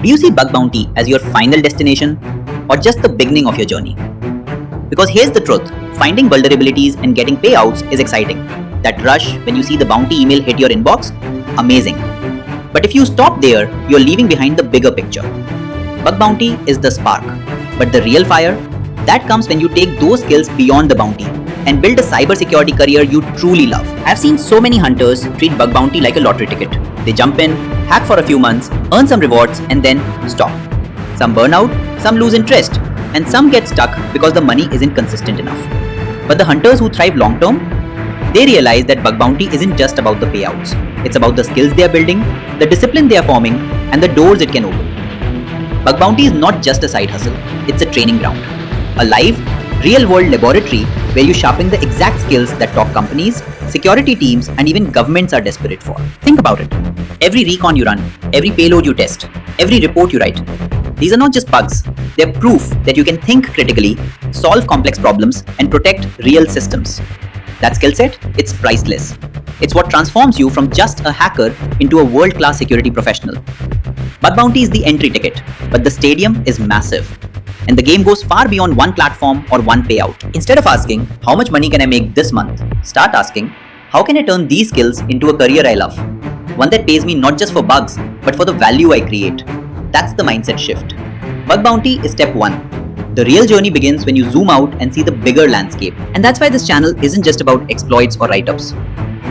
Do you see Bug Bounty as your final destination or just the beginning of your journey? Because here's the truth, finding vulnerabilities and getting payouts is exciting. That rush when you see the bounty email hit your inbox, amazing. But if you stop there, you're leaving behind the bigger picture. Bug Bounty is the spark, but the real fire, that comes when you take those skills beyond the bounty and build a cybersecurity career you truly love. I've seen so many hunters treat Bug Bounty like a lottery ticket. They jump in, hack for a few months, earn some rewards, and then stop. Some burn out, some lose interest, and some get stuck because the money isn't consistent enough. But the hunters who thrive long term, they realize that Bug Bounty isn't just about the payouts. It's about the skills they are building, the discipline they are forming, and the doors it can open. Bug Bounty is not just a side hustle, it's a training ground. A live, real-world laboratory where you sharpen the exact skills that top companies, security teams, and even governments are desperate for. Think about it. Every recon you run, every payload you test, every report you write, these are not just bugs. They're proof that you can think critically, solve complex problems, and protect real systems. That skill set, it's priceless. It's what transforms you from just a hacker into a world-class security professional. Bug Bounty is the entry ticket, but the stadium is massive. And the game goes far beyond one platform or one payout. Instead of asking, how much money can I make this month? Start asking, how can I turn these skills into a career I love? One that pays me not just for bugs, but for the value I create. That's the mindset shift. Bug Bounty is step 1. The real journey begins when you zoom out and see the bigger landscape. And that's why this channel isn't just about exploits or write-ups.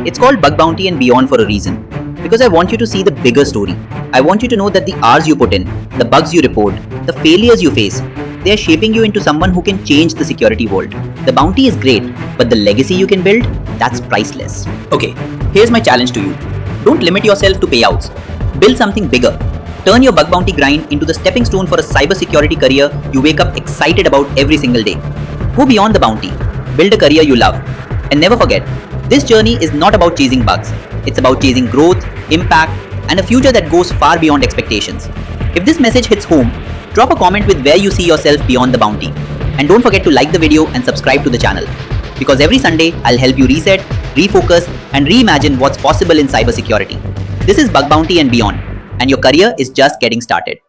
It's called Bug Bounty and Beyond for a reason. Because I want you to see the bigger story. I want you to know that the hours you put in, the bugs you report, the failures you face, they are shaping you into someone who can change the security world. The bounty is great, but the legacy you can build, that's priceless. Okay, here's my challenge to you. Don't limit yourself to payouts. Build something bigger. Turn your Bug Bounty grind into the stepping stone for a cybersecurity career you wake up excited about every single day. Go beyond the bounty. Build a career you love. And never forget, this journey is not about chasing bugs. It's about chasing growth, impact, and a future that goes far beyond expectations. If this message hits home, drop a comment with where you see yourself beyond the bounty. And don't forget to like the video and subscribe to the channel. Because every Sunday, I'll help you reset, refocus, and reimagine what's possible in cybersecurity. This is Bug Bounty and Beyond, and your career is just getting started.